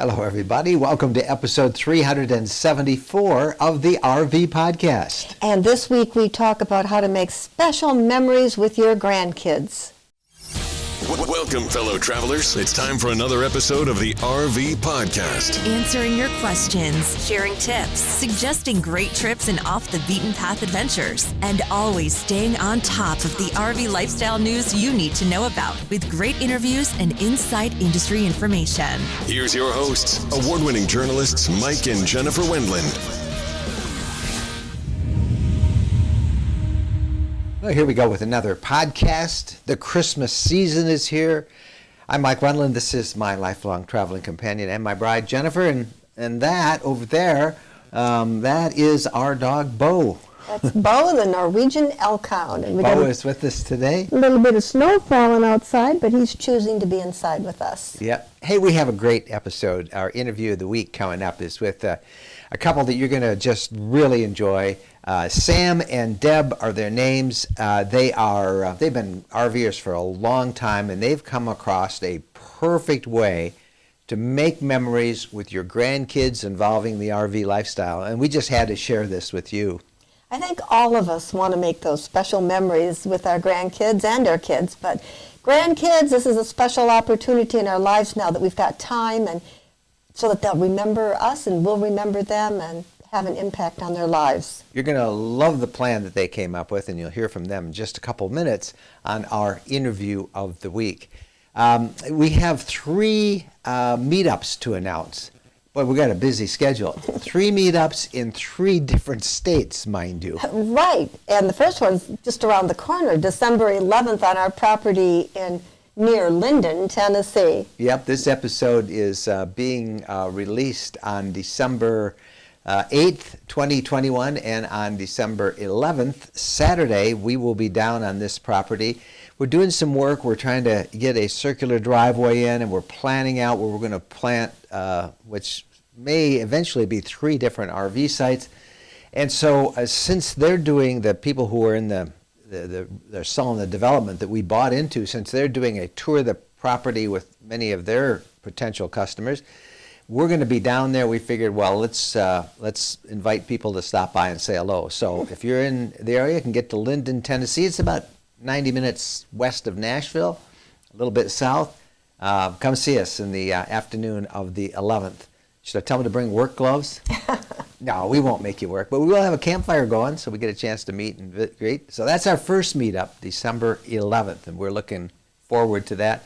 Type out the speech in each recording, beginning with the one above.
Hello, everybody. Welcome to episode 374 of the RV Podcast. And this week we talk about how to make special memories with your grandkids. Welcome, fellow travelers. It's time for another episode of the RV Podcast. Answering your questions, sharing tips, suggesting great trips and off-the-beaten-path adventures, and always staying on top of the RV lifestyle news you need to know about with great interviews and inside industry information. Here's your hosts, award-winning journalists Mike and Jennifer Wendland. Well, here we go with another podcast. The Christmas season is here. I'm Mike Wendland. This is my lifelong traveling companion and my bride, Jennifer. And that over there, that is our dog, Bo. That's Bo, the Norwegian elk hound. And Bo is with us today. A little bit of snow falling outside, but he's choosing to be inside with us. Yep. Hey, we have a great episode. Our interview of the week coming up is with a couple that you're going to just really enjoy. Sam and Deb are their names. They've been RVers for a long time, and they've come across a perfect way to make memories with your grandkids involving the RV lifestyle. And we just had to share this with you. I think all of us want to make those special memories with our grandkids and our kids, but grandkids, this is a special opportunity in our lives now that we've got time, and so that they'll remember us and we'll remember them and have an impact on their lives. You're going to love the plan that they came up with, and you'll hear from them in just a couple minutes on our interview of the week. We have three meetups to announce. Boy, we got a busy schedule. 3 meetups in 3 different states, mind you. Right, and the first one's just around the corner, December 11th on our property near Linden, Tennessee. Yep, this episode is being released on December 8th, 2021, and on December 11th, Saturday, we will be down on this property. We're doing some work. We're trying to get a circular driveway in, and we're planning out where we're going to plant, which may eventually be 3 different RV sites. And so since they're doing, the people who are in they're selling the development that we bought into, since they're doing a tour of the property with many of their potential customers, we're going to be down there. We figured, well, let's invite people to stop by and say hello. So if you're in the area, you can get to Linden, Tennessee. It's about 90 minutes west of Nashville, a little bit south. Come see us in the afternoon of the 11th. Should I tell them to bring work gloves? No, we won't make you work, but we will have a campfire going, so we get a chance to meet and greet. So that's our first meetup, December 11th, and we're looking forward to that.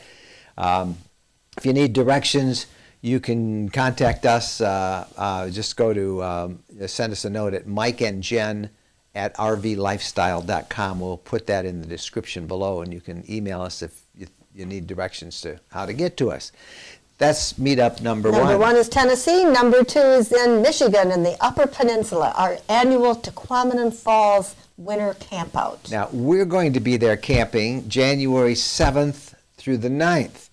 If you need directions, you can contact us. Just go to send us a note at mikeandjen@rvlifestyle.com. We'll put that in the description below, and you can email us if you need directions to how to get to us. That's meetup number 1. Number 1 is Tennessee. Number 2 is in Michigan in the Upper Peninsula, our annual Tequamanon Falls winter campout. Now, we're going to be there camping January 7th through the 9th.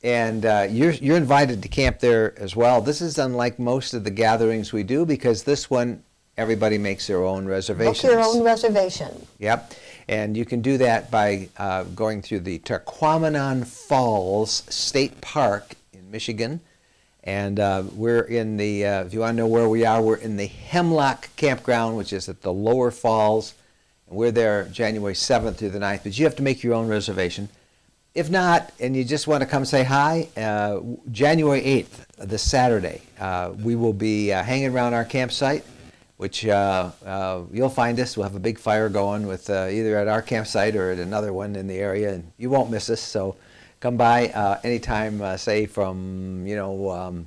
And you're invited to camp there as well. This is unlike most of the gatherings we do, because this one, everybody makes their own reservations. Book your own reservation. Yep. And you can do that by going through the Tequamanon Falls State Park in Michigan. And we're in the, if you want to know where we are, we're in the Hemlock Campground, which is at the Lower Falls. And we're there January 7th through the 9th. But you have to make your own reservation. If not, and you just want to come say hi, January 8th, this Saturday, we will be hanging around our campsite, which you'll find us. We'll have a big fire going with either at our campsite or at another one in the area, and you won't miss us. So come by anytime, say from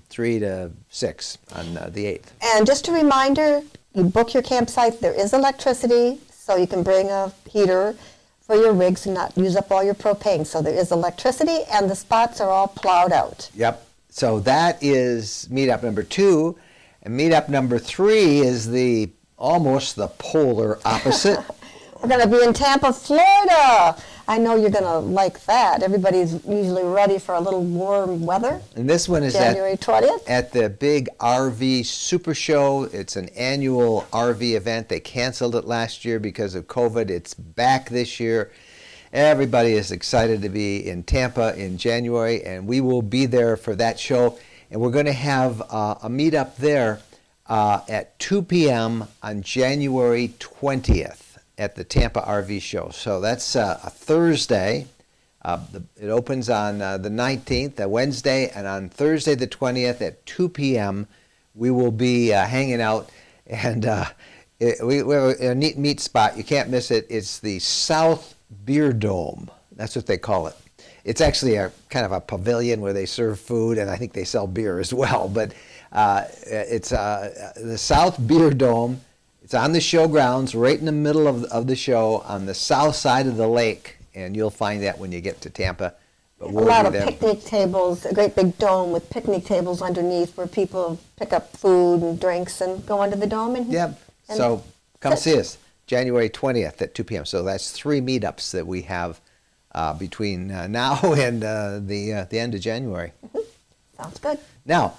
3 to 6 on the 8th. And just a reminder, you book your campsite. There is electricity, so you can bring a heater for your rigs and not use up all your propane. So there is electricity, and the spots are all plowed out. Yep. So that is meetup number 2. And meetup number 3 is almost the polar opposite. We're going to be in Tampa, Florida. I know you're going to like that. Everybody's usually ready for a little warm weather. And this one is January 20th. At the big RV Super Show. It's an annual RV event. They canceled it last year because of COVID. It's back this year. Everybody is excited to be in Tampa in January, and we will be there for that show. And we're going to have a meetup there at 2 p.m. on January 20th at the Tampa RV Show. So that's a Thursday. It opens on the 19th, a Wednesday, and on Thursday the 20th at 2 p.m. we will be hanging out, and we have a neat meet spot. You can't miss it. It's the South Beer Dome. That's what they call it. It's actually a kind of a pavilion where they serve food, and I think they sell beer as well. But it's the South Beer Dome. It's on the show grounds, right in the middle of the show, on the south side of the lake, and you'll find that when you get to Tampa. But we'll a lot be of there. picnic tables, a great big dome with picnic tables underneath where people pick up food and drinks and go into the dome. And, Yep. and So come sit. see us, January 20th at 2 p.m. So that's 3 meetups that we have between now and the end of January. Sounds good. Now,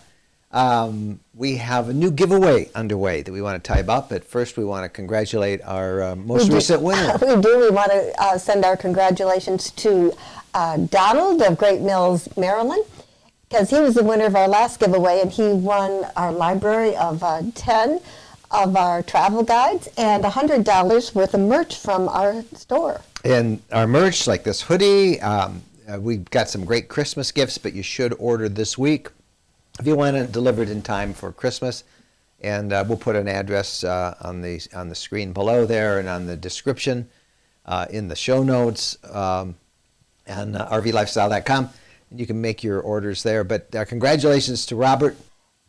we have a new giveaway underway that we want to tell you about, but first we want to congratulate our most recent winner. We do. We want to send our congratulations to Donald of Great Mills, Maryland, because he was the winner of our last giveaway, and he won our library of 10 of our travel guides and $100 worth of merch from our store. And our merch, like this hoodie, we've got some great Christmas gifts, but you should order this week if you want it delivered in time for Christmas. And we'll put an address on the screen below there and on the description in the show notes on rvlifestyle.com. You can make your orders there. But congratulations to Robert.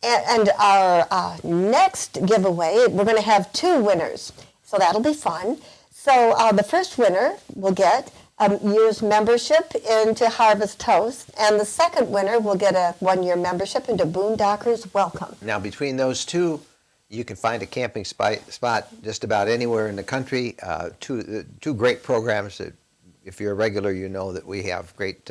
And our next giveaway, we're going to have 2 winners, so that'll be fun. So the first winner will get a year's membership into Harvest Toast, and the second winner will get a 1-year membership into Boondockers Welcome. Now, between those two, you can find a camping spot just about anywhere in the country. Two great programs that, if you're a regular, you know that we have great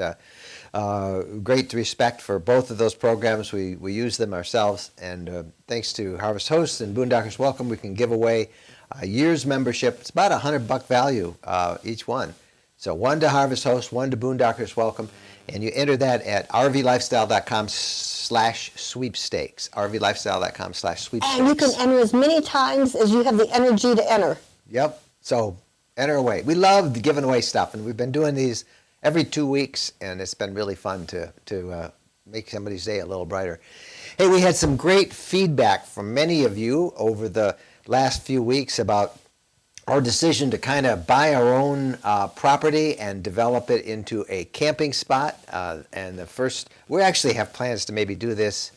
respect for both of those programs. We use them ourselves, and thanks to Harvest Hosts and Boondockers Welcome, we can give away a year's membership. It's about $100 value each one. So 1 to Harvest Host, 1 to Boondockers Welcome, and you enter that at rvlifestyle.com/sweepstakes. rvlifestyle.com/sweepstakes. And you can enter as many times as you have the energy to enter. Yep. So enter away. We love giving away stuff, and we've been doing these every 2 weeks, and it's been really fun to make somebody's day a little brighter. Hey, we had some great feedback from many of you over the last few weeks about our decision to kind of buy our own property and develop it into a camping spot. And we actually have plans to maybe do this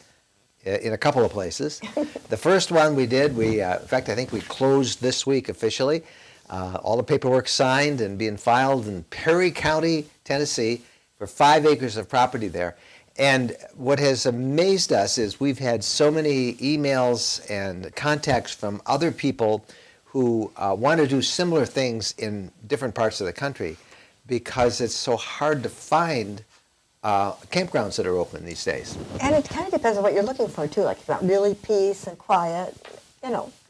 in a couple of places. The first one we did, in fact, I think we closed this week officially. All the paperwork signed and being filed in Perry County, Tennessee, for 5 acres of property there. And what has amazed us is we've had so many emails and contacts from other people who want to do similar things in different parts of the country, because it's so hard to find campgrounds that are open these days. And it kind of depends on what you're looking for, too. Like, if you want really peace and quiet,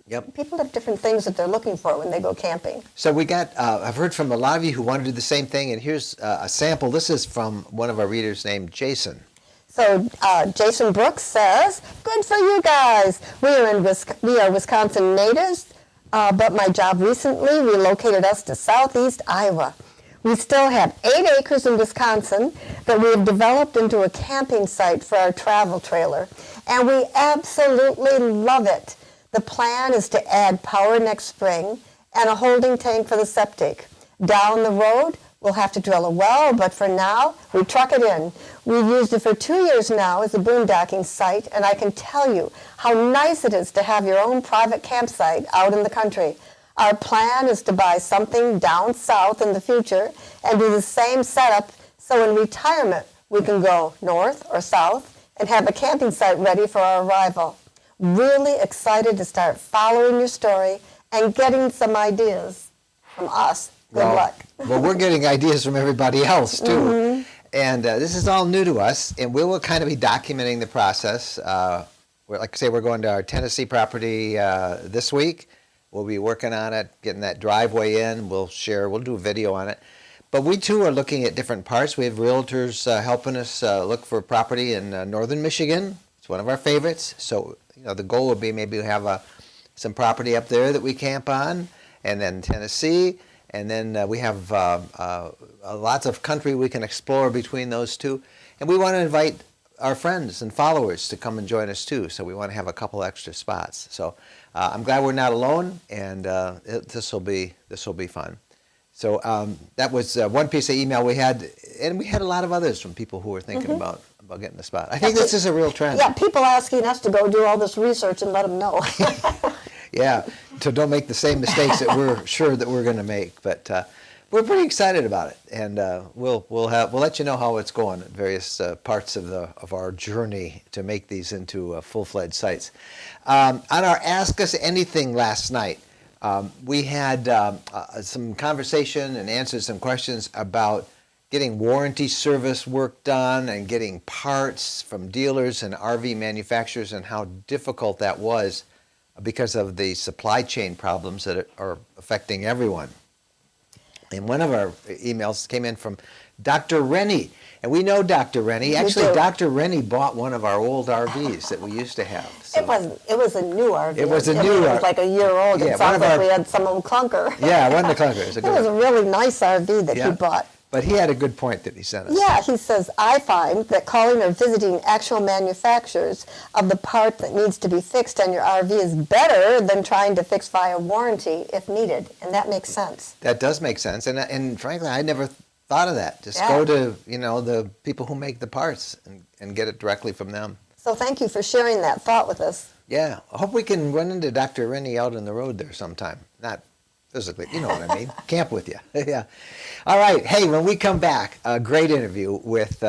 Yep. People have different things that they're looking for when they go camping. So we got, I've heard from a lot of you who want to do the same thing, and here's a sample. This is from one of our readers named Jason. So Jason Brooks says, "Good for you guys. We are Wisconsin natives, but my job recently relocated us to southeast Iowa. We still have 8 acres in Wisconsin that we have developed into a camping site for our travel trailer, and we absolutely love it. The plan is to add power next spring and a holding tank for the septic. Down the road, we'll have to drill a well, but for now, we truck it in. We've used it for 2 years now as a boondocking site, and I can tell you how nice it is to have your own private campsite out in the country. Our plan is to buy something down south in the future and do the same setup, so in retirement, we can go north or south and have a camping site ready for our arrival. Really excited to start following your story and getting some ideas from us. Good luck." Well, we're getting ideas from everybody else, too. Mm-hmm. And this is all new to us, and we will kind of be documenting the process. Like I say, we're going to our Tennessee property this week. We'll be working on it, getting that driveway in. We'll do a video on it. But we, too, are looking at different parts. We have realtors helping us look for property in northern Michigan, It's one of our favorites. So, the goal would be maybe we have some property up there that we camp on, and then Tennessee, and then we have lots of country we can explore between those two. And we want to invite our friends and followers to come and join us too. So we want to have a couple extra spots. So I'm glad we're not alone, and this will be fun. So that was one piece of email we had, and we had a lot of others from people who were thinking about getting a spot. I think this is a real trend. Yeah, people asking us to go do all this research and let them know. Yeah, so don't make the same mistakes that we're sure that we're going to make. But we're pretty excited about it, and we'll let you know how it's going at various parts of our journey to make these into full-fledged sites. On our Ask Us Anything last night, we had some conversation and answered some questions about getting warranty service work done and getting parts from dealers and RV manufacturers, and how difficult that was because of the supply chain problems that are affecting everyone. And one of our emails came in from Dr. Rennie. And we know Dr. Rennie. Actually, Dr. Rennie bought one of our old RVs that we used to have. So It was a new RV. It was a new RV. It was like a year old. Yeah, It sounds like we had some old clunker. Yeah, it wasn't a clunker. It was a really nice RV that he bought. But he had a good point that he sent us. Yeah, he says, I find that calling or visiting actual manufacturers of the part that needs to be fixed on your RV is better than trying to fix via warranty if needed. And that makes sense. That does make sense. And frankly, I never thought of that. Just go to, the people who make the parts and get it directly from them. So thank you for sharing that thought with us. Yeah, I hope we can run into Dr. Rennie out on the road there sometime. Not physically, you know what I mean. Camp with you. Yeah. All right. Hey, when we come back, a great interview with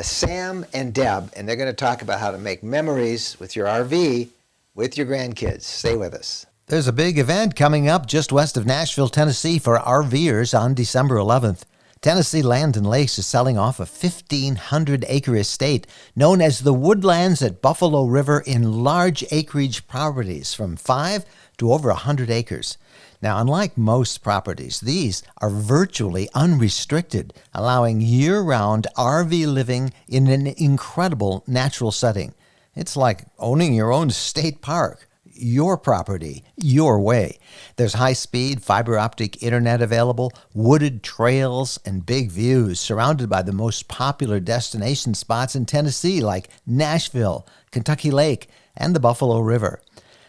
Sam and Deb, and they're going to talk about how to make memories with your RV with your grandkids. Stay with us. There's a big event coming up just west of Nashville, Tennessee for RVers on December 11th. Tennessee Land and Lakes is selling off a 1,500-acre estate known as the Woodlands at Buffalo River in large acreage properties from 5 to over 100 acres. Now, unlike most properties, these are virtually unrestricted, allowing year-round RV living in an incredible natural setting. It's like owning your own state park. Your property, your way. There's high-speed fiber optic internet available, wooded trails, and big views surrounded by the most popular destination spots in Tennessee like Nashville, Kentucky Lake, and the Buffalo River.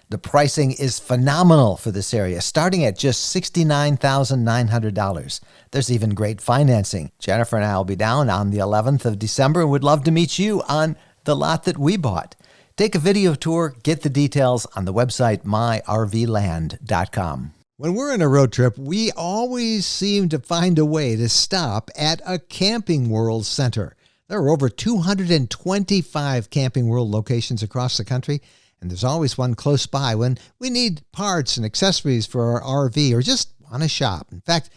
The pricing is phenomenal for this area, starting at just $69,900. There's even great financing. Jennifer and I will be down on the 11th of December and would love to meet you on the lot that we bought. Take a video tour, get the details on the website myrvland.com. When we're on a road trip, we always seem to find a way to stop at a Camping World center. There are over 225 Camping World locations across the country, and there's always one close by when we need parts and accessories for our RV or just want to shop. In fact,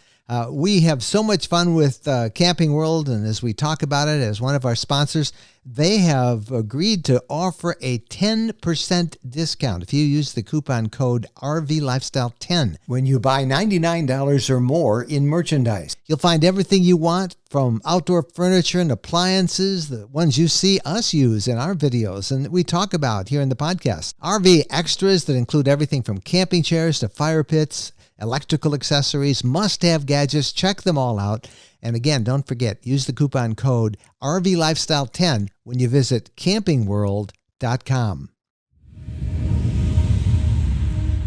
we have so much fun with Camping World, and as we talk about it as one of our sponsors, they have agreed to offer a 10% discount if you use the coupon code RVLifestyle10 when you buy $99 or more in merchandise. You'll find everything you want, from outdoor furniture and appliances, the ones you see us use in our videos and we talk about here in the podcast. RV extras that include everything from camping chairs to fire pits, electrical accessories, must-have gadgets. Check them all out. And again, don't forget, use the coupon code RVLifestyle10 when you visit campingworld.com.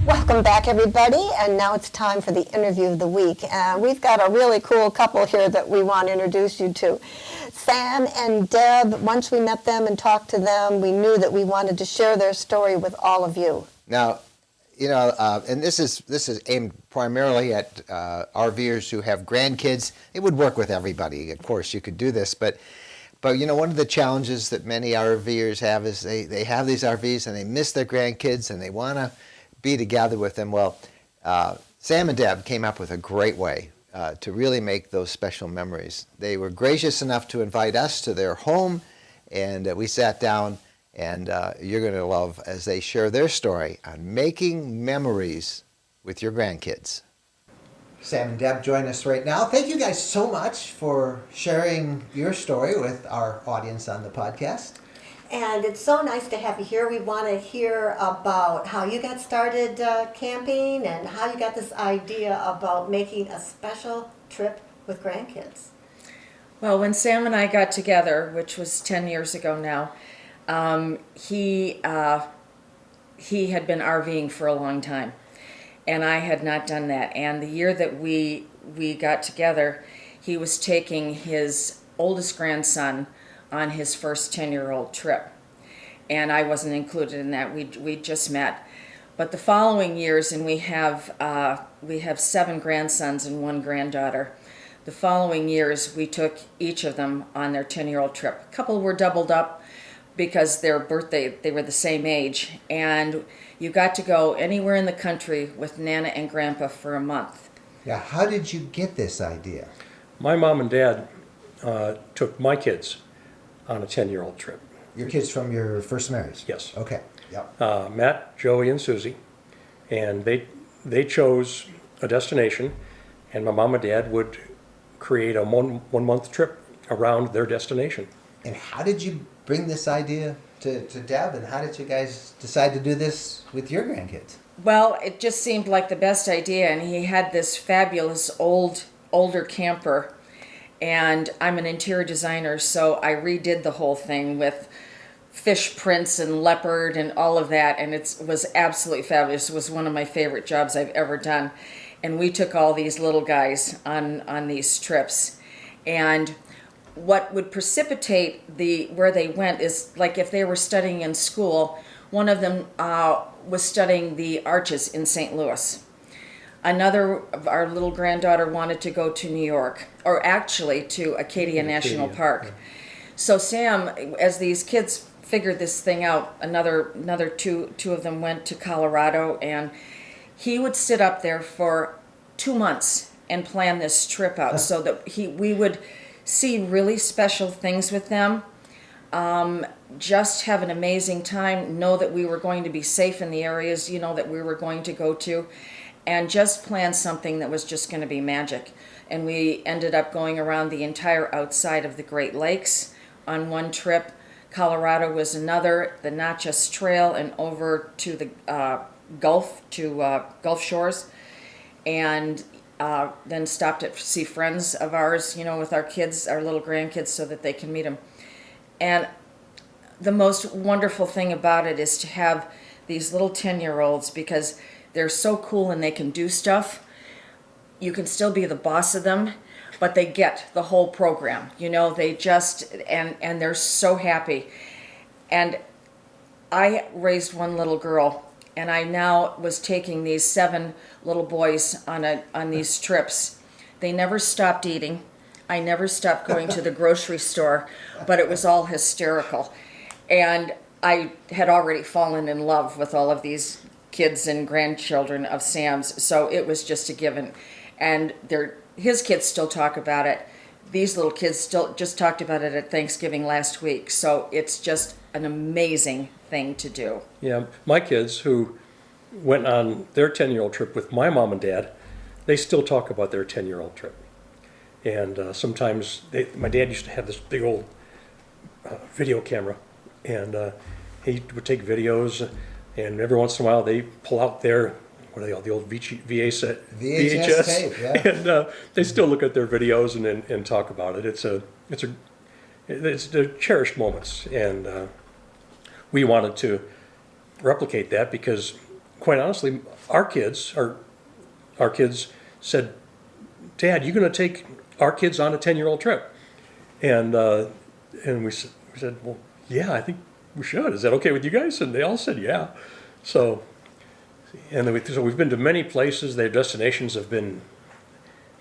Welcome back, everybody, and now it's time for the interview of the week. We've got a really cool couple here that we want to introduce you to. Sam and Deb, once we met them and talked to them, we knew that we wanted to share their story with all of you. Now, and this is aimed primarily at RVers who have grandkids. It would work with everybody. Of course, you could do this, but one of the challenges that many RVers have is they have these RVs and they miss their grandkids and they want to be together with them. Well, Sam and Deb came up with a great way to really make those special memories. They were gracious enough to invite us to their home, and we sat down. And you're going to love as they share their story on making memories with your grandkids. Sam and Deb join us right now. Thank you guys so much for sharing your story with our audience on the podcast. And it's so nice to have you here. We want to hear about how you got started camping and how you got this idea about making a special trip with grandkids. Well, when Sam and I got together, which was 10 years ago now, he had been RVing for a long time, and I had not done that. And the year that we got together, he was taking his oldest grandson on his first 10-year-old trip, and I wasn't included in that. We just met, but the following years, and we have 7 grandsons and 1 granddaughter. The following years, we took each of them on their 10-year-old trip. A couple were doubled up because they were the same age, and you got to go anywhere in the country with Nana and Grandpa for a month. Yeah, how did you get this idea? My mom and dad took my kids on a 10-year-old trip. Your kids from your first marriage? Yes. Okay, yep. Matt, Joey, and Susie. And they chose a destination, and my mom and dad would create a one-month trip around their destination. And how did you bring this idea to Deb, and how did you guys decide to do this with your grandkids? Well, it just seemed like the best idea, and he had this fabulous older camper, and I'm an interior designer, so I redid the whole thing with fish prints and leopard and all of that, and it was absolutely fabulous. It was one of my favorite jobs I've ever done. And we took all these little guys on these trips. And what would precipitate where they went is, like, if they were studying in school, one of them was studying the arches in St. Louis. Another of our little granddaughter wanted to go to New York, or actually to Acadia National Park. Yeah. So Sam, as these kids figured this thing out, another two of them went to Colorado, and he would sit up there for 2 months and plan this trip out so that we would see really special things with them, just have an amazing time, know that we were going to be safe in the areas, that we were going to go to, and just plan something that was just going to be magic. And we ended up going around the entire outside of the Great Lakes on one trip. Colorado was another, the Natchez Trail, and over to the Gulf Shores, and then stopped to see friends of ours, with our kids, our little grandkids, so that they can meet them. And the most wonderful thing about it is to have these little 10-year-olds, because they're so cool and they can do stuff. You can still be the boss of them, but they get the whole program. They just, and they're so happy. And I raised one little girl, and I now was taking these 7 little boys on these trips. They never stopped eating. I never stopped going to the grocery store, but it was all hysterical. And I had already fallen in love with all of these kids and grandchildren of Sam's, so it was just a given. And his kids still talk about it. These little kids still just talked about it at Thanksgiving last week, so it's just an amazing thing to do. Yeah, my kids who went on their 10-year-old trip with my mom and dad, they still talk about their 10-year-old trip. And sometimes my dad used to have this big old video camera, and he would take videos, and every once in a while they pull out their, what are they called, the old VHS tape, yeah. And they still look at their videos and talk about it. It's the cherished moments, and we wanted to replicate that because, quite honestly, our kids said, "Dad, you going to take our kids on a 10-year-old trip?" And we said, "Well, yeah, I think we should. Is that okay with you guys?" And they all said, "Yeah." So we've been to many places. Their destinations have been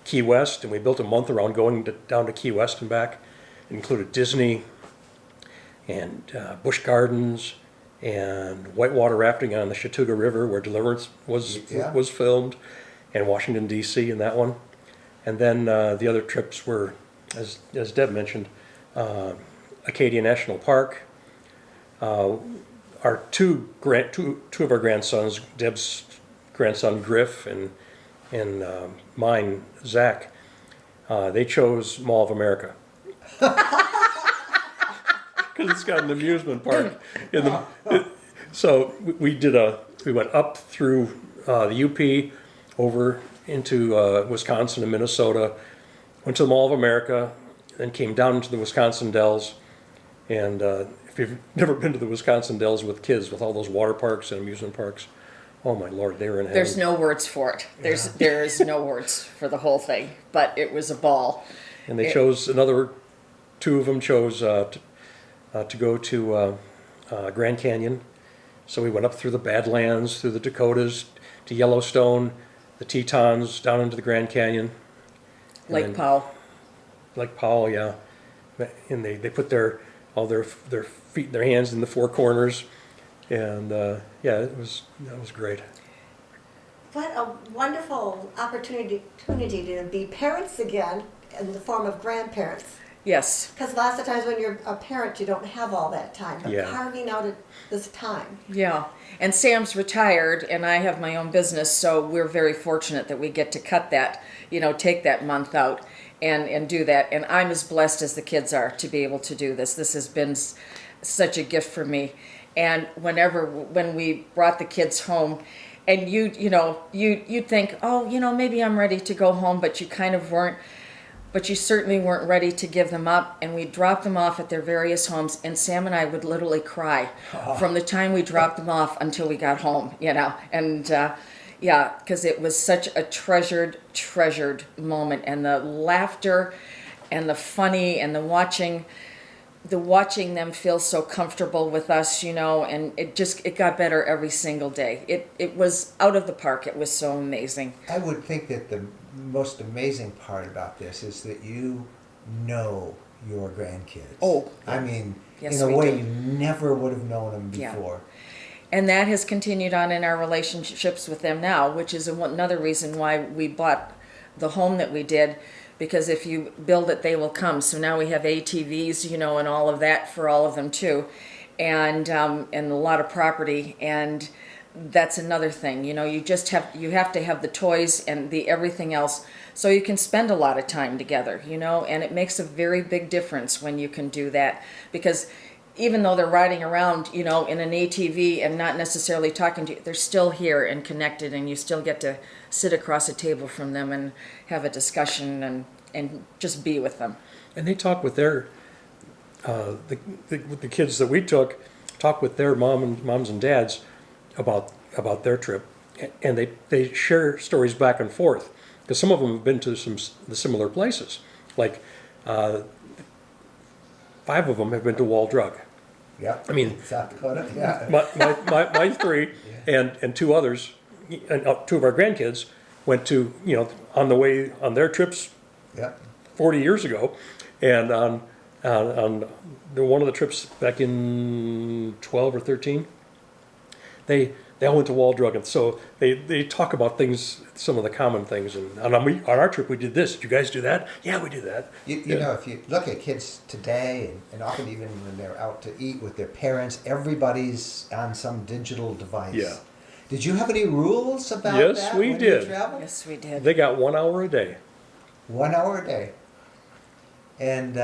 Key West, and we built a month around going down to Key West and back. It included Disney and Busch Gardens and whitewater rafting on the Chattooga River, where Deliverance was filmed, and Washington, D.C. in that one. And then the other trips were, as Deb mentioned, Acadia National Park. Our two of our grandsons, Deb's grandson Griff and mine Zach, they chose Mall of America. because it's got an amusement park. So we went up through the UP, over into Wisconsin and Minnesota, went to the Mall of America, then came down into the Wisconsin Dells. And if you've never been to the Wisconsin Dells with kids, with all those water parks and amusement parks, oh my Lord, they were in heaven. There's no words for it. There is no words for the whole thing, but it was a ball. And they chose two of them chose to go to Grand Canyon. So we went up through the Badlands, through the Dakotas, to Yellowstone, the Tetons, down into the Grand Canyon. Lake Powell. Lake Powell, yeah. And they put all their feet, their hands in the four corners, and that was great. What a wonderful opportunity to be parents again in the form of grandparents. Yes. Because lots of times when you're a parent, you don't have all that time. But Yeah. carving out this time. Yeah. And Sam's retired, and I have my own business, so we're very fortunate that we get to cut that, take that month out and do that. And I'm as blessed as the kids are to be able to do this. This has been such a gift for me. And when we brought the kids home, and you'd think, oh, maybe I'm ready to go home, but you kind of weren't. But you certainly weren't ready to give them up. And we dropped them off at their various homes, and Sam and I would literally cry from the time we dropped them off until we got home, And because it was such a treasured moment, and the laughter and the funny and the watching them feel so comfortable with us, and it got better every single day. It was out of the park. It was so amazing. I would think that the most amazing part about this is that you know your grandkids. Oh, I mean, yes, in a we way do. you never would have known them Yeah. before. And that has continued on in our relationships with them now, which is another reason why we bought the home that we did, because if you build it, they will come. So now we have ATVs, and all of that for all of them too, and a lot of property. And that's another thing, you have to have the toys and the everything else, so you can spend a lot of time together, and it makes a very big difference when you can do that, because even though they're riding around, in an ATV and not necessarily talking to you, they're still here and connected, and you still get to sit across a table from them and have a discussion and just be with them. And they talk with their the kids that we talk with their moms and dads about their trip, and they share stories back and forth, because some of them have been to the similar places. Like 5 of them have been to Wall Drug. Yeah. I mean, South Dakota. Yeah. my 3 and 2 others, and 2 of our grandkids went to on the way on their trips Yeah. 40 years ago, and on one of the trips back in 12 or 13, they all went to Wall Drug, and so they talk about things, some of the common things. And on our trip we did this. Did you guys do that? Yeah, we did that. You know, if you look at kids today, and often even when they're out to eat with their parents, everybody's on some digital device. Yeah. Did you have any rules about Yes, that we when did. you traveled? Yes, we did. They got 1 hour a day. 1 hour a day. And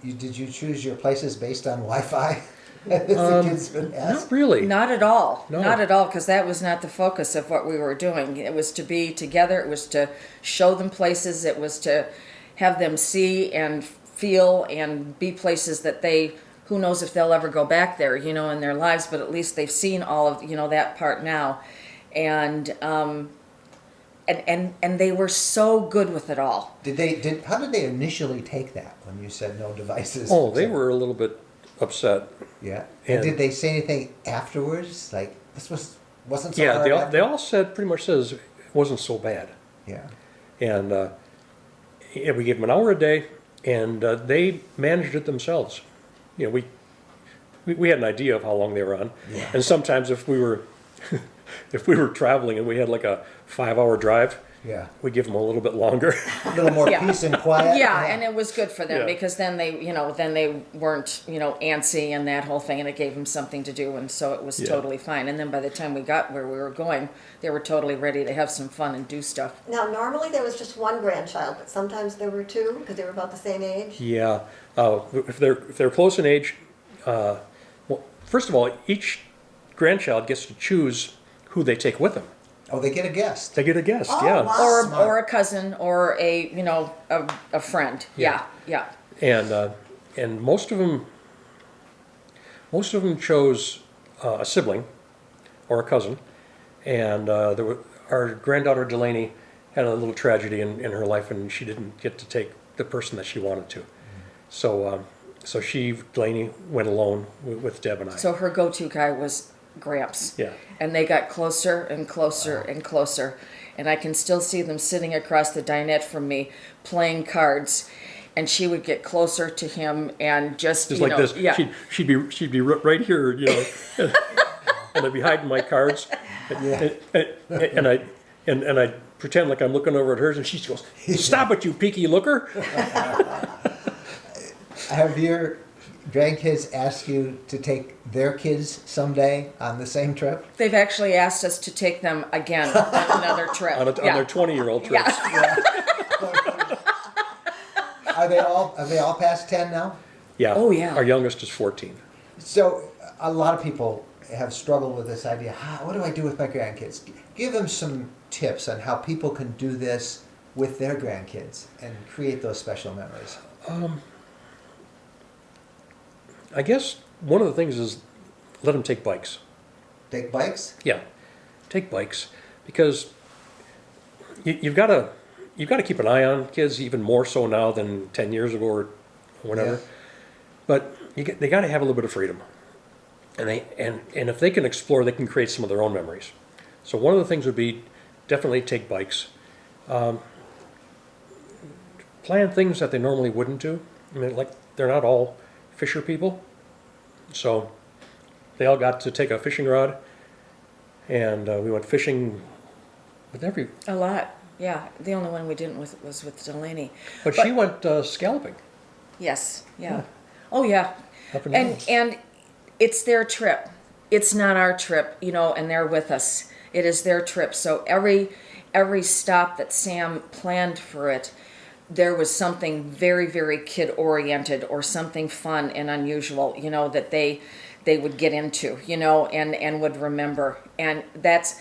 did you choose your places based on Wi-Fi? As the kids been asked? Not really. Not at all. No. Not at all, because that was not the focus of what we were doing. It was to be together. It was to show them places. It was to have them see and feel and be places that who knows if they'll ever go back there, in their lives, but at least they've seen all of, that part now. And they were so good with it all. How did they initially take that when you said no devices? Oh, they were a little bit upset. Yeah. And And- did they say anything afterwards? Like, this wasn't so Yeah, hard? they all pretty much says it wasn't so bad. Yeah. And we gave them an hour a day, and they managed it themselves. We had an idea of how long they were on, Yeah. and sometimes if we were traveling and we had like a 5-hour drive, Yeah. we give them a little bit longer. A little more Yeah. peace and quiet. Yeah, and it was good for them Yeah. because then they weren't, antsy and that whole thing, and it gave them something to do, and so it was Yeah. totally fine. And then by the time we got where we were going, they were totally ready to have some fun and do stuff. Now, normally there was just one grandchild, but sometimes there were 2 because they were about the same age. Yeah, if they're close in age, well, first of all, each grandchild gets to choose who they take with them. Oh, they get a guest. They get a guest, Oh, yeah. wow. Or a cousin or a friend. Yeah. And most of them chose a sibling or a cousin, and our granddaughter Delaney had a little tragedy in her life, and she didn't get to take the person that she wanted to. So Delaney went alone with Deb and I. So her go-to guy was Gramps. Yeah. And they got closer and closer and closer. And I can still see them sitting across the dinette from me playing cards. And she would get closer to him and just like this. Yeah. She'd be right here, and I'd be hiding my cards, and I pretend like I'm looking over at hers, and she goes, "Stop it, you peaky looker!" Have your grandkids asked you to take their kids someday on the same trip? They've actually asked us to take them again on another trip. on their 20-year-old trips. Yeah. Are they all past 10 now? Yeah. Oh, yeah. Our youngest is 14. So a lot of people have struggled with this idea. What do I do with my grandkids? Give them some tips on how people can do this with their grandkids and create those special memories. I guess one of the things is let them take bikes. Take bikes? Yeah, take bikes, because you've got to keep an eye on kids, even more so now than 10 years ago or whatever. Yeah. But they got to have a little bit of freedom, and if they can explore, they can create some of their own memories. So one of the things would be definitely take bikes. Plan things that they normally wouldn't do. I mean, like, they're not all fisher people, so they all got to take a fishing rod, and we went fishing with A lot. Yeah. The only one we didn't was with Delaney. But she went scalloping. Yes. Yeah. Oh yeah. Up and down. And it's their trip. It's not our trip, and they're with us. It is their trip. So every stop that Sam planned for it, there was something very, very kid oriented or something fun and unusual, that they would get into, and would remember. And that's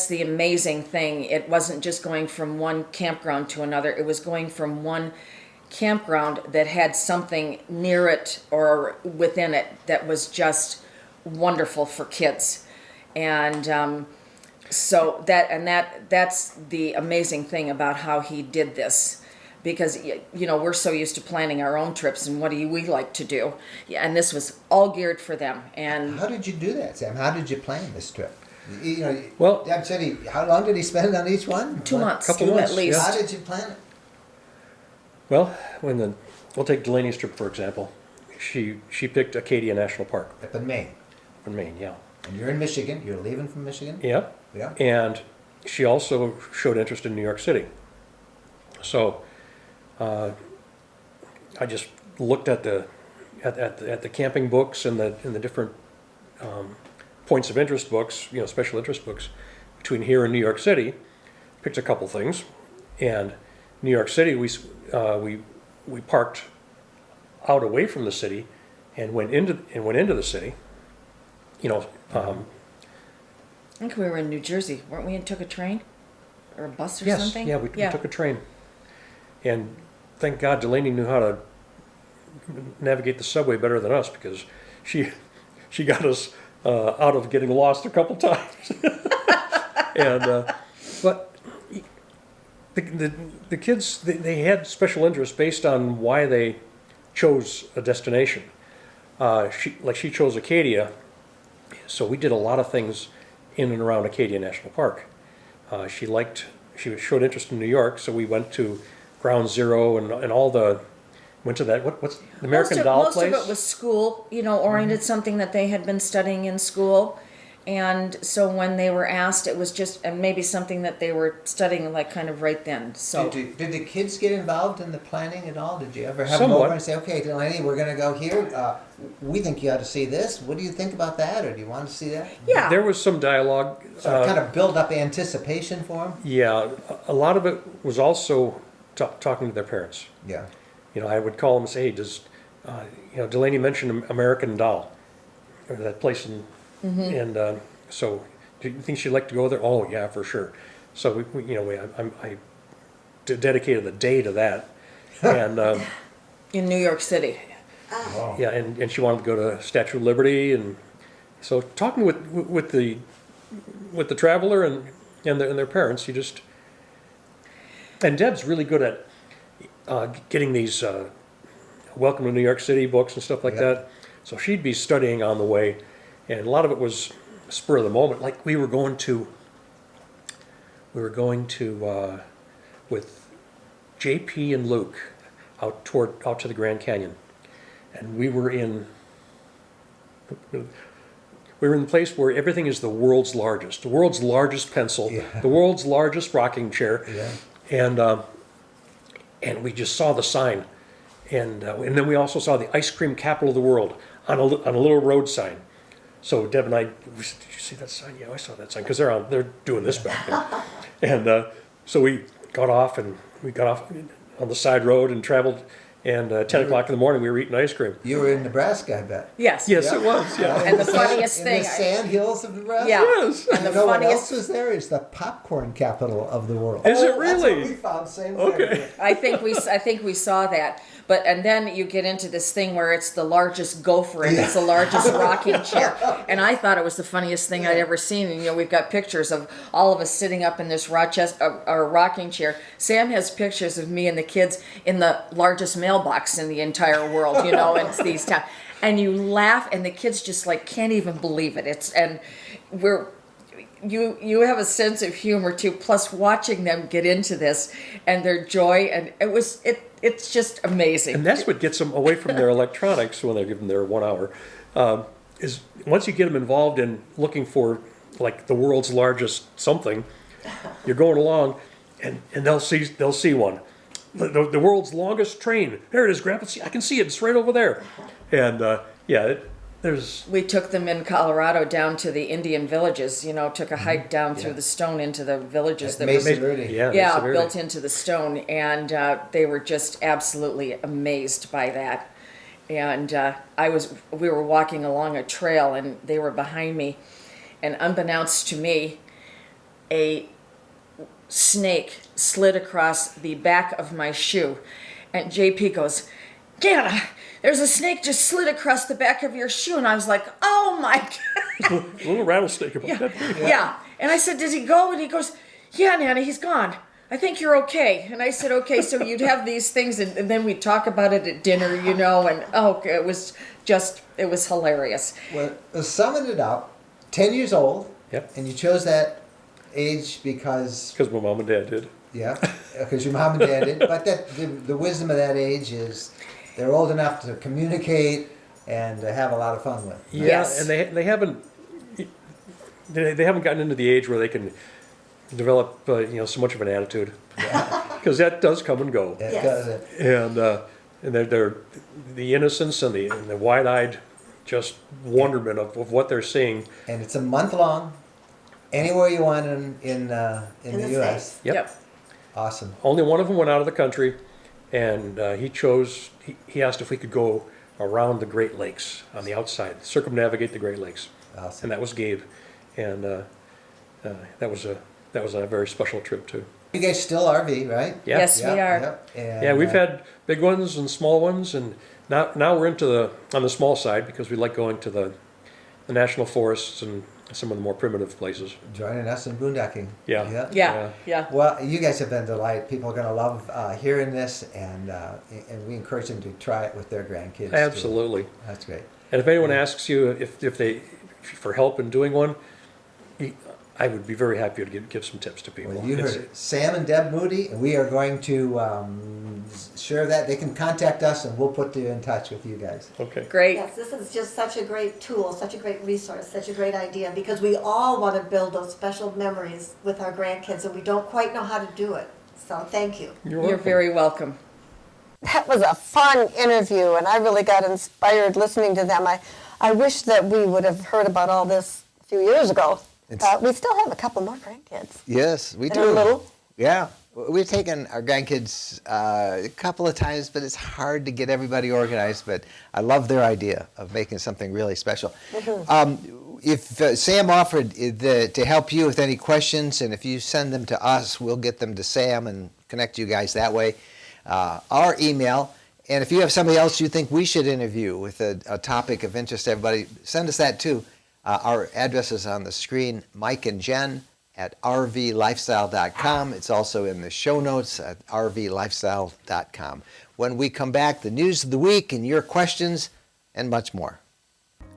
the amazing thing. It wasn't just going from one campground to another. It was going from one campground that had something near it or within it that was just wonderful for kids. And so that's the amazing thing about how he did this. Because, we're so used to planning our own trips and what do we like to do. Yeah, and this was all geared for them. And How did you do that, Sam? How did you plan this trip? Well, Deb said how long did he spend on each one? 2 months, Couple at months, least. How did you plan it? well, we'll take Delaney's trip, for example. She picked Acadia National Park Up in Maine. in Maine, yeah. And you're in Michigan. You're leaving from Michigan? Yeah. Yeah. And she also showed interest in New York City. So I just looked at the camping books and the different points of interest books, special interest books between here and New York City. Picked a couple things, and New York City we parked out away from the city and went into the city. I think we were in New Jersey, weren't we? And took a train or a bus or Yes, something? yeah, we took a train, and thank God Delaney knew how to navigate the subway better than us, because she got us out of getting lost a couple times. And but the kids, they had special interests based on why they chose a destination. She chose Acadia, so we did a lot of things in and around Acadia National Park. She showed interest in New York, so we went to Ground Zero and all went to that, what's the American Doll most place? Most of it was school, oriented, something that they had been studying in school. And so when they were asked, it was just, and maybe something that they were studying like kind of right then. So Did the kids get involved in the planning at all? Did you ever have Somewhat. them over and say, okay, Delaney, we're going to go here. We think you ought to see this. What do you think about that? Or do you want to see that? yeah. There was some dialogue. So kind of build up anticipation for them? Yeah, a lot of it was also talking to their parents. Yeah. I would call them and say, hey, Delaney mentioned American Doll, or that place and so do you think she'd like to go there? Oh yeah, for sure. So I dedicated the day to that, and In New York City. yeah, and she wanted to go to Statue of Liberty, and so talking with the traveler and their parents, and Deb's really good at getting these Welcome to New York City books and stuff like that. So she'd be studying on the way, and a lot of it was spur of the moment. Like we were going to with JP and Luke out to the Grand Canyon, and we were in the place where everything is the world's largest pencil, the world's largest rocking chair, and we just saw the sign, and then we also saw the ice cream capital of the world on a little road sign. So Deb and we said, "Did you see that sign?" "Yeah, I saw that sign," because they're doing this back then. And so we got off on the side road and traveled. And 10 o'clock in the morning, we were eating ice cream. You were in Nebraska, I bet. Yes. Yes, it was. Yeah. And the funniest in thing. the sand hills of Nebraska? Yeah. Yes. And the You know what else funniest. is there? It's the popcorn capital of the world. Is it That's really? what we found. Same Okay. thing. I think we saw that. And then you get into this thing where it's the largest gopher and it's the largest rocking chair. And I thought it was the funniest thing I'd ever seen. And we've got pictures of all of us sitting up in this rocking chair. Sam has pictures of me and the kids in the largest mailbox in the entire world, and it's these times. And you laugh and the kids just can't even believe it. You have a sense of humor too, plus watching them get into this and their joy, and it's just amazing. And that's what gets them away from their electronics when they're given their 1 hour, is once you get them involved in looking for like the world's largest something, you're going along and they'll see one. The world's longest train. There it is, Grandpa. See, I can see it. It's right over there. And We took them in Colorado down to the Indian villages, took a hike down through the stone into the villages that Mesa were Verde. Mesa Verde. built into the stone, and they were just absolutely amazed by that. And we were walking along a trail, and they were behind me, and unbeknownst to me, a snake slid across the back of my shoe, and JP goes, "Jana, there's a snake just slid across the back of your shoe," and I was like, "Oh my God!" a little rattlesnake about that. Yeah. And I said, "Does he go?" And he goes, "Yeah, Nana, he's gone. I think you're okay." And I said, "Okay." So you'd have these things, and then we'd talk about it at dinner, and it was hilarious. Well, summing it up, 10 years old. Yep. And you chose that age because My mom and dad did. because your mom and dad did. But the wisdom of that age is they're old enough to communicate and to have a lot of fun with. Yeah, Yes. and they haven't gotten into the age where they can develop so much of an attitude, because that does come and go. It Yes. does. And they're the innocence and the wide-eyed just wonderment of what they're seeing. And it's a month long, anywhere you want in the the U.S. States. Yep. Awesome. Only one of them went out of the country, and he asked if we could go around the Great Lakes on the outside, circumnavigate the Great Lakes. Awesome. And that was Gabe, and that was a very special trip too. You guys still RV, right? Yeah. Yes, we are. Yep. And, Yeah, we've had big ones and small ones, and now we're on the small side because we like going to the national forests and some of the more primitive places. joining us in boondocking. Yeah. Yeah. Well, you guys have been a delight. People are going to love hearing this, and we encourage them to try it with their grandkids. too. Absolutely. That's great. And if anyone asks you for help in doing one, I would be very happy to give some tips to people. Well, you heard it. Sam and Deb Moody, and we are going to share that. They can contact us, and we'll put you in touch with you guys. Okay. Great. Yes, this is just such a great tool, such a great resource, such a great idea, because we all want to build those special memories with our grandkids, and we don't quite know how to do it. So thank you. You're very welcome. That was a fun interview, and I really got inspired listening to them. I wish that we would have heard about all this a few years ago. We still have a couple more grandkids. Yes, we They're little. Yeah. We've taken our grandkids a couple of times, but it's hard to get everybody organized. But I love their idea of making something really special. If Sam offered to help you with any questions, and if you send them to us, we'll get them to Sam and connect you guys that way. Our email, and if you have somebody else you think we should interview with a topic of interest to everybody, send us that too. Our address is on the screen, Mike and Jen at rvlifestyle.com. It's also in the show notes at rvlifestyle.com. When we come back, the news of the week and your questions and much more.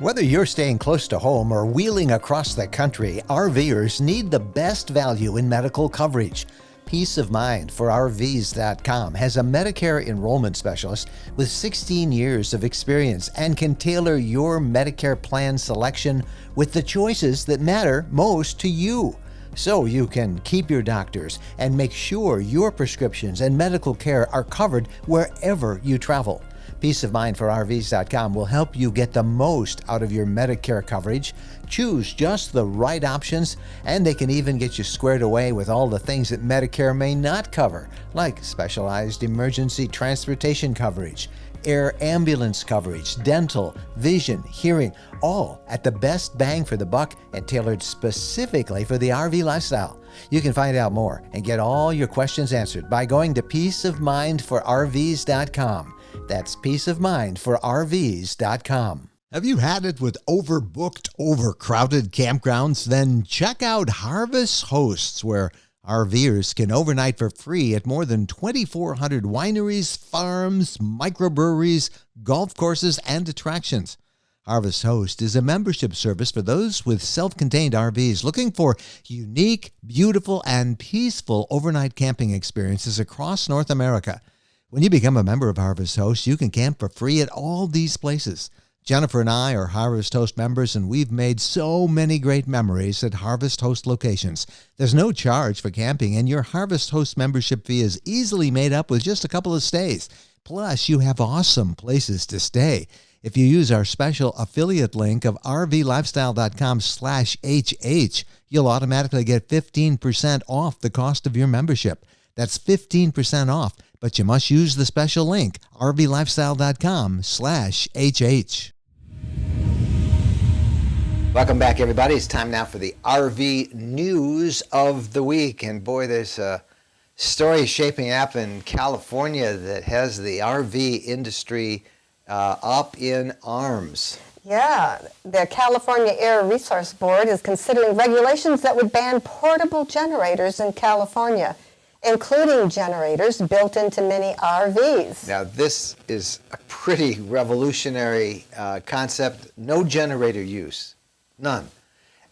Whether you're staying close to home or wheeling across the country, RVers need the best value in medical coverage. Peace of Mind for RVs.com has a Medicare enrollment specialist with 16 years of experience and can tailor your Medicare plan selection with the choices that matter most to you. So you can keep your doctors and make sure your prescriptions and medical care are covered wherever you travel. Peace of Mind for RVs.com will help you get the most out of your Medicare coverage, choose just the right options, and they can even get you squared away with all the things that Medicare may not cover, like specialized emergency transportation coverage, air ambulance coverage, dental, vision, hearing, all at the best bang for the buck and tailored specifically for the RV lifestyle. You can find out more and get all your questions answered by going to peaceofmindforrvs.com. That's peaceofmindforrvs.com. Have you had it with overbooked, overcrowded campgrounds? Then check out Harvest Hosts, where RVers can overnight for free at more than 2,400 wineries, farms, microbreweries, golf courses, and attractions. Harvest Host is a membership service for those with self-contained RVs looking for unique, beautiful, and peaceful overnight camping experiences across North America. When you become a member of Harvest Host, you can camp for free at all these places. Jennifer and I are Harvest Host members, and we've made so many great memories at Harvest Host locations. There's no charge for camping, and your Harvest Host membership fee is easily made up with just a couple of stays. Plus, you have awesome places to stay. If you use our special affiliate link of rvlifestyle.com/HH, you'll automatically get 15% off the cost of your membership. That's 15% off, but you must use the special link, rvlifestyle.com/HH. Welcome back, everybody. It's time now for the RV news of the week. And boy, there's a story shaping up in California that has the RV industry up in arms. Yeah, the California Air Resource Board is considering regulations that would ban portable generators in California, including generators built into many RVs. Now, this is a pretty revolutionary concept. No generator use, none.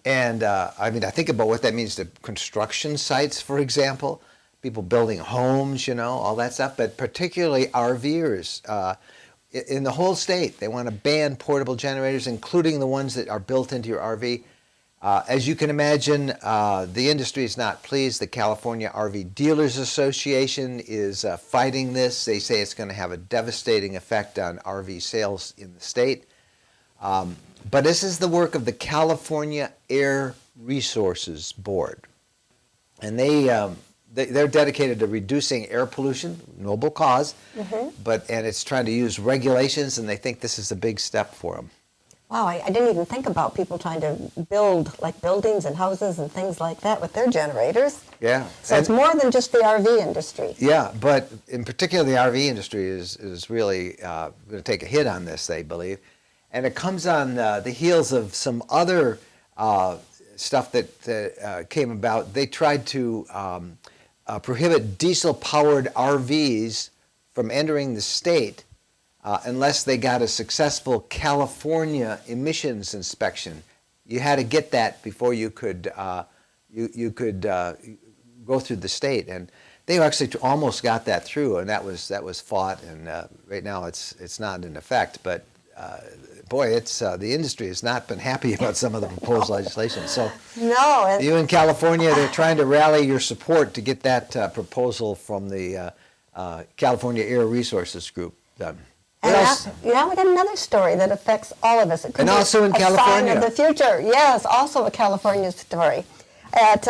And I think about what that means to construction sites, for example, people building homes, all that stuff, but particularly RVers. In the whole state, they want to ban portable generators, including the ones that are built into your RV. As you can imagine, the industry is not pleased. The California RV Dealers Association is fighting this. They say it's going to have a devastating effect on RV sales in the state. But this is the work of the California Air Resources Board. And they're dedicated to reducing air pollution, noble cause, and it's trying to use regulations, and they think this is a big step for them. Wow, I didn't even think about people trying to build like buildings and houses and things like that with their generators. Yeah. So it's more than just the RV industry. Yeah, but in particular the RV industry is really going to take a hit on this, they believe. And it comes on the heels of some other stuff that came about. They tried to prohibit diesel-powered RVs from entering the state unless they got a successful California emissions inspection. You had to get that before you could go through the state, and they actually almost got that through, and that was fought, and right now it's not in effect. But boy, it's the industry has not been happy about some of the proposed legislation. So no, you in California, they're trying to rally your support to get that proposal from the California Air Resources Group done. And we got another story that affects all of us. It could and be also in a California. sign of the future. Yes, also a California story. At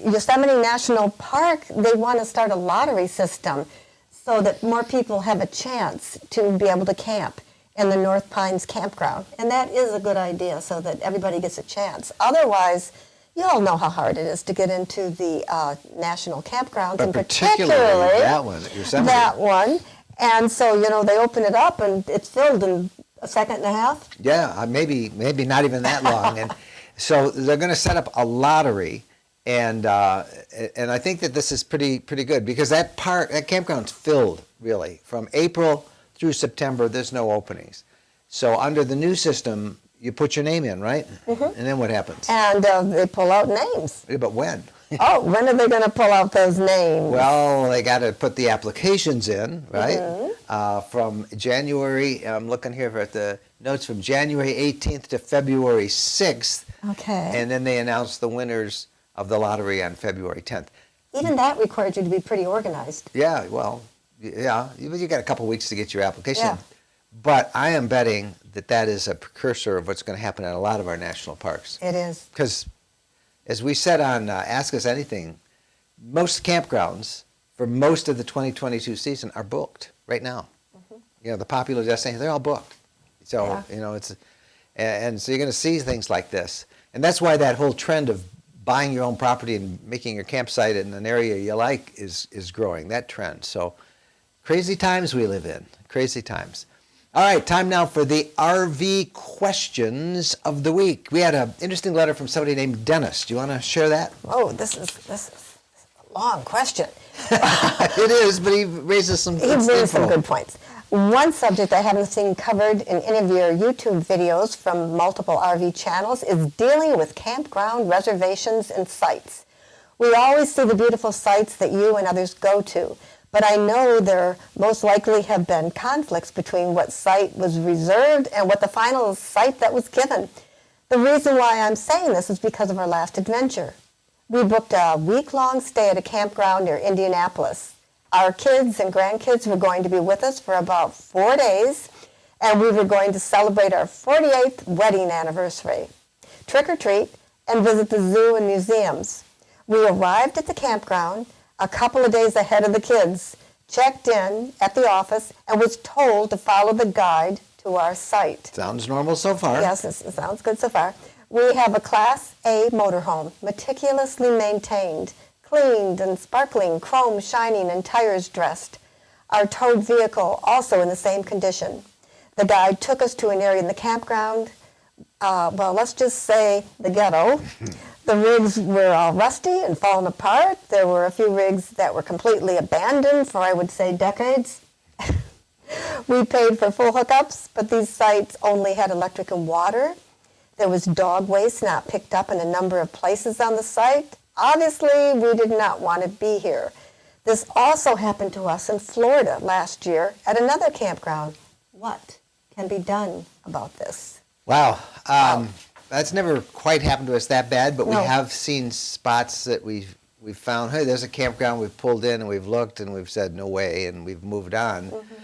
Yosemite National Park, they want to start a lottery system so that more people have a chance to be able to camp in the North Pines campground. And that is a good idea so that everybody gets a chance. Otherwise, you all know how hard it is to get into the national campgrounds, and particularly that one at Yosemite. That one. And so, they open it up and it's filled in a second and a half. Yeah, maybe not even that long. And so they're going to set up a lottery, and I think that this is pretty good because that campground's filled really from April through September. There's no openings. So under the new system, you put your name in, right? Mm-hmm. And then what happens? And they pull out names. Yeah, but when? When are they going to pull out those names? Well, they got to put the applications in, right? Mm-hmm. From January, I'm looking here at the notes, from January 18th to February 6th. Okay. And then they announce the winners of the lottery on February 10th. Even that requires you to be pretty organized. Yeah, well, yeah. You got a couple weeks to get your application. Yeah. But I am betting that is a precursor of what's going to happen in a lot of our national parks. It is. Because, as we said on Ask Us Anything, most campgrounds for most of the 2022 season are booked right now. Mm-hmm. The popular destinations, they're all booked. So, it's, and so you're going to see things like this. And that's why that whole trend of buying your own property and making your campsite in an area you like is growing, that trend. So, crazy times we live in, crazy times. All right, time now for the RV questions of the week. We had an interesting letter from somebody named Dennis. Do you want to share that? Oh, this is a long question. It is, but he raises some good points. One subject I haven't seen covered in any of your YouTube videos from multiple RV channels is dealing with campground reservations and sites. We always see the beautiful sites that you and others go to, but I know there most likely have been conflicts between what site was reserved and what the final site that was given. The reason why I'm saying this is because of our last adventure. We booked a week-long stay at a campground near Indianapolis. Our kids and grandkids were going to be with us for about 4 days, and we were going to celebrate our 48th wedding anniversary, trick or treat, and visit the zoo and museums. We arrived at the campground a couple of days ahead of the kids, checked in at the office, and was told to follow the guide to our site. Sounds normal so far. Yes, it sounds good so far. We have a Class A motorhome, meticulously maintained, cleaned and sparkling, chrome shining and tires dressed. Our towed vehicle also in the same condition. The guide took us to an area in the campground, let's just say the ghetto. The rigs were all rusty and falling apart. There were a few rigs that were completely abandoned for, I would say, decades. We paid for full hookups, but these sites only had electric and water. There was dog waste not picked up in a number of places on the site. Obviously, we did not want to be here. This also happened to us in Florida last year at another campground. What can be done about this? Wow. That's never quite happened to us that bad, but we have seen spots that we've found, hey, there's a campground we've pulled in and we've looked and we've said no way and we've moved on. Mm-hmm.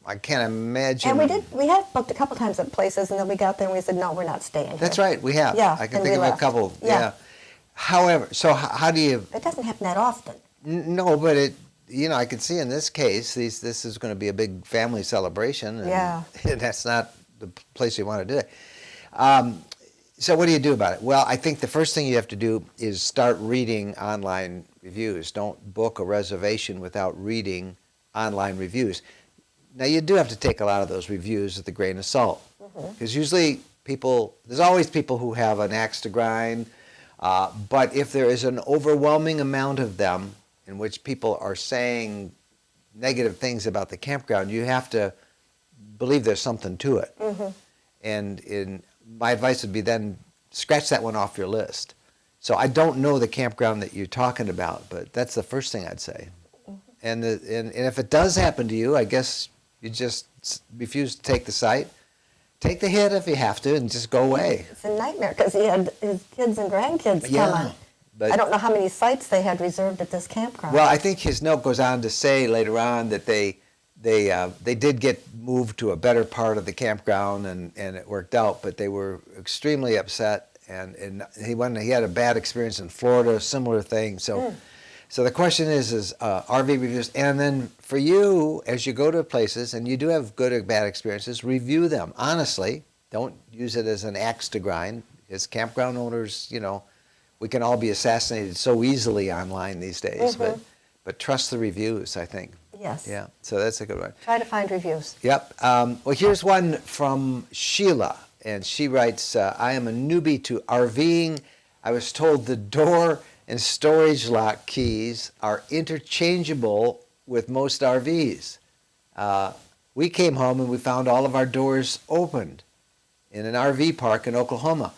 I can't imagine. And we had booked a couple times at places and then we got there and we said, no, we're not staying here. That's right, we have. Yeah, I can think of a couple. Yeah. However, so how do you... It doesn't happen that often. No, but I can see in this case, this is going to be a big family celebration. And, and that's not the place you want to do it. So what do you do about it? Well, I think the first thing you have to do is start reading online reviews. Don't book a reservation without reading online reviews. Now, you do have to take a lot of those reviews with a grain of salt. Because usually there's always people who have an axe to grind. But if there is an overwhelming amount of them in which people are saying negative things about the campground, you have to believe there's something to it. And my advice would be then scratch that one off your list. So I don't know the campground that you're talking about, but that's the first thing I'd say. And if it does happen to you, I guess you just refuse to take the site. Take the hit if you have to and just go away. It's a nightmare because he had his kids and grandkids coming. But I don't know how many sites they had reserved at this campground. Well, I think his note goes on to say later on that they did get moved to a better part of the campground and it worked out, but they were extremely upset and he had a bad experience in Florida, similar thing. So the question is RV reviews, and then for you, as you go to places and you do have good or bad experiences, review them honestly. Don't use it as an axe to grind. As campground owners, we can all be assassinated so easily online these days, but trust the reviews, I think. Yes. Yeah, so that's a good one. Try to find reviews. Yep. Well, here's one from Sheila, and she writes, I am a newbie to RVing. I was told the door and storage lock keys are interchangeable with most RVs. We came home and we found all of our doors opened in an RV park in Oklahoma.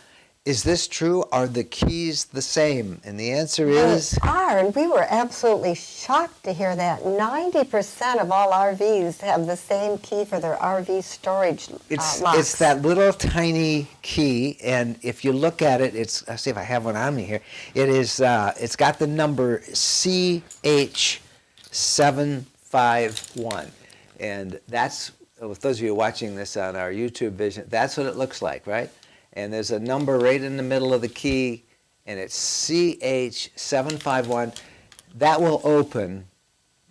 Is this true? Are the keys the same? And the answer is... They are, and we were absolutely shocked to hear that. 90% of all RVs have the same key for their RV storage locks. It's that little tiny key, and if you look at it, I'll see if I have one on me here. It's got the number CH751, and that's, with those of you watching this on our YouTube vision, that's what it looks like, right? And there's a number right in the middle of the key, and it's CH751. That will open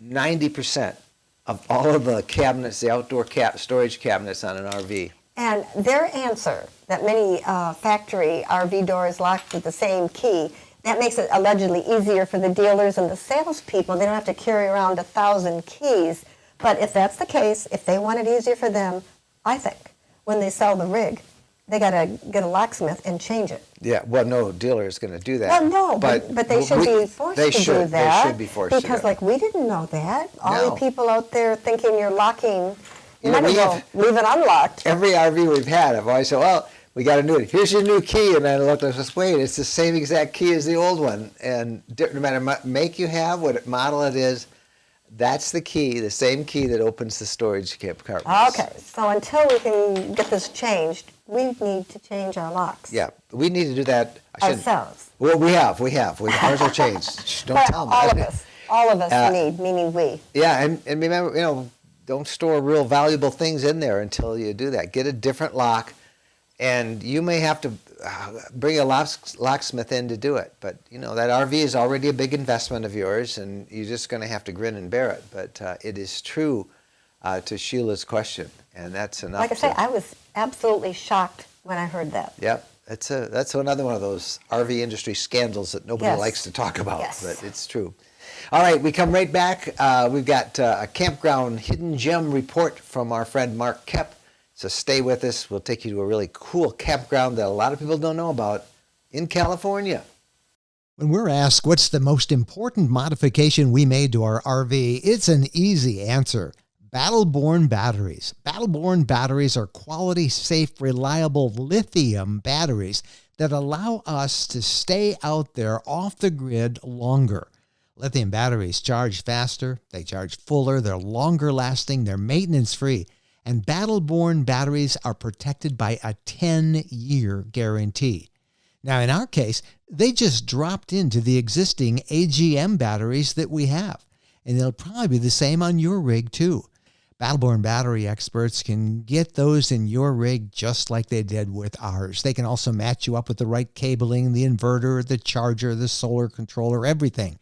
90% of all of the cabinets, the outdoor storage cabinets on an RV. And their answer, that many factory RV doors locked with the same key, that makes it allegedly easier for the dealers and the salespeople. They don't have to carry around 1,000 keys. But if that's the case, if they want it easier for them, I think when they sell the rig, they got to get a locksmith and change it. Yeah, well, no dealer is going to do that. Well, no, but they should be forced to do that. They should be forced to do because, that. we didn't know that. All No. the people out there thinking you're locking, you might as we well have- leave it unlocked. Every RV we've had, I've always said, well, we got to do it. Here's your new key. And then I looked and I said, wait, it's the same exact key as the old one. And no matter what make you have, what model it is, that's the key, the same key that opens the storage compartments. Okay, so until we can get this changed, we need to change our locks. Yeah, we need to do that. Ourselves. Well, we have. Ours will change. Shh, don't But tell them. all of us need, meaning we. Yeah, and remember, don't store real valuable things in there until you do that. Get a different lock, and you may have to bring a locksmith in to do it. But, that RV is already a big investment of yours, and you're just going to have to grin and bear it. But it is true to Sheila's question, and that's enough. Like I say, I was absolutely shocked when I heard that. Yep. That's another one of those RV industry scandals that nobody Yes. likes to talk about, Yes. but it's true. All right, we come right back. We've got a campground hidden gem report from our friend Mark Koepp. So stay with us. We'll take you to a really cool campground that a lot of people don't know about in California. When we're asked what's the most important modification we made to our RV, it's an easy answer. Battle-Born batteries. Battle-Born batteries are quality, safe, reliable lithium batteries that allow us to stay out there off the grid longer. Lithium batteries charge faster, they charge fuller, they're longer lasting, they're maintenance free, and Battle-Born batteries are protected by a 10-year guarantee. Now, in our case, they just dropped into the existing AGM batteries that we have, and they'll probably be the same on your rig too. Battle-Born battery experts can get those in your rig just like they did with ours. They can also match you up with the right cabling, the inverter, the charger, the solar controller, everything.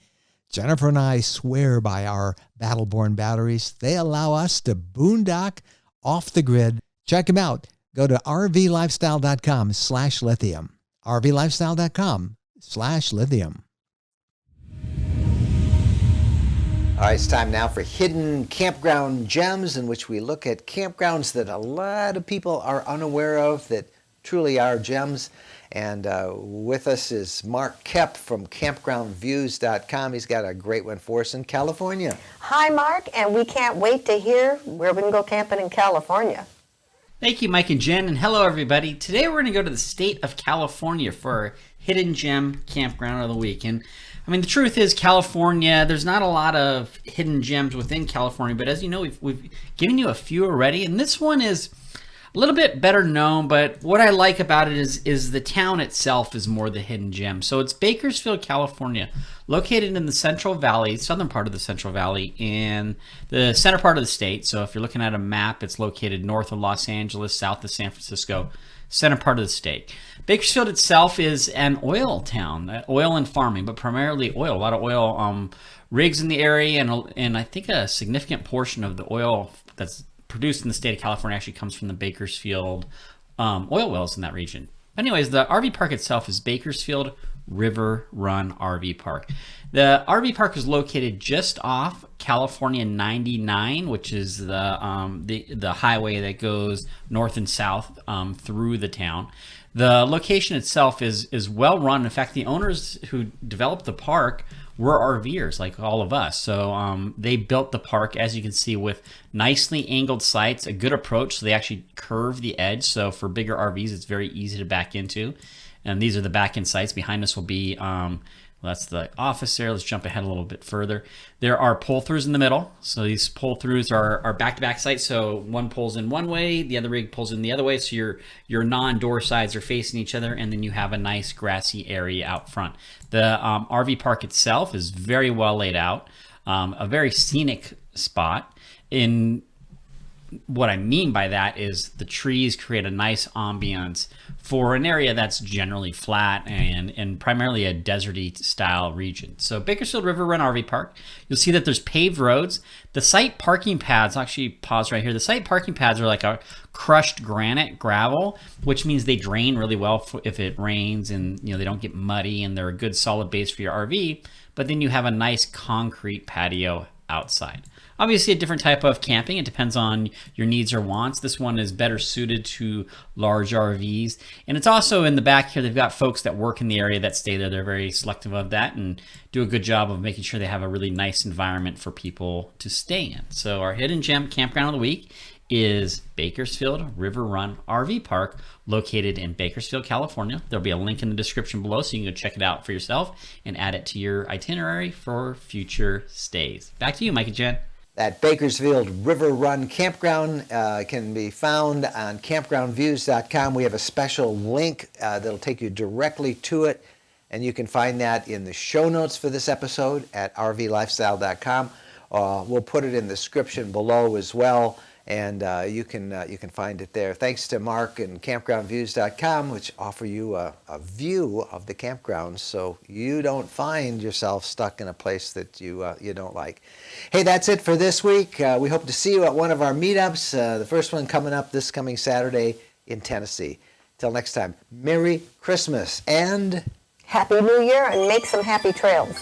Jennifer and I swear by our Battle-Born batteries. They allow us to boondock off the grid. Check them out. Go to rvlifestyle.com/lithium. rvlifestyle.com/lithium. All right, it's time now for Hidden Campground Gems, in which we look at campgrounds that a lot of people are unaware of that truly are gems. And with us is Mark Koepp from campgroundviews.com. He's got a great one for us in California. Hi, Mark, and we can't wait to hear where we can go camping in California. Thank you, Mike and Jen, and hello, everybody. Today we're going to go to the state of California for our Hidden Gem Campground of the Week. And the truth is, California, there's not a lot of hidden gems within California, but as you know, we've given you a few already, and this one is a little bit better known, but what I like about it is the town itself is more the hidden gem. So it's Bakersfield, California, located in the Central Valley, southern part of the Central Valley, in the center part of the state. So if you're looking at a map, it's located north of Los Angeles, south of San Francisco, center part of the state. Bakersfield itself is an oil town, oil and farming, but primarily oil. A lot of oil rigs in the area, and I think a significant portion of the oil that's produced in the state of California actually comes from the Bakersfield oil wells in that region. Anyways, the RV park itself is Bakersfield River Run RV Park. The RV park is located just off California 99, which is the highway that goes north and south through the town. The location itself is well run. In fact, the owners who developed the park were RVers like all of us. So they built the park, as you can see, with nicely angled sights, a good approach. So they actually curve the edge. So for bigger RVs, it's very easy to back into. And these are the back end sites. Behind us will be, that's the office there. Let's jump ahead a little bit further. There are pull-throughs in the middle. So these pull-throughs are back-to-back sites. So one pulls in one way, the other rig pulls in the other way. So your non-door sides are facing each other, and then you have a nice grassy area out front. The RV park itself is very well laid out, a very scenic spot. In what I mean by that is the trees create a nice ambiance for an area that's generally flat and primarily a deserty style region. So Bakersfield River Run RV Park, you'll see that there's paved roads. The site parking pads, actually pause right here. The site parking pads are like a crushed granite gravel, which means they drain really well if it rains, and they don't get muddy, and they're a good solid base for your RV. But then you have a nice concrete patio outside. Obviously a different type of camping. It depends on your needs or wants. This one is better suited to large RVs. And it's also in the back here, they've got folks that work in the area that stay there. They're very selective of that and do a good job of making sure they have a really nice environment for people to stay in. So our hidden gem campground of the week is Bakersfield River Run RV Park, located in Bakersfield, California. There'll be a link in the description below so you can go check it out for yourself and add it to your itinerary for future stays. Back to you, Mike and Jen. That Bakersfield River Run Campground can be found on campgroundviews.com. We have a special link that'll take you directly to it, and you can find that in the show notes for this episode at rvlifestyle.com. We'll put it in the description below as well, and you can find it there. Thanks to Mark and campgroundviews.com, which offer you a view of the campgrounds so you don't find yourself stuck in a place that you don't like. Hey, that's it for this week. We hope to see you at one of our meetups, the first one coming up this coming Saturday in Tennessee. Till next time, Merry Christmas and Happy New Year, and make some happy trails.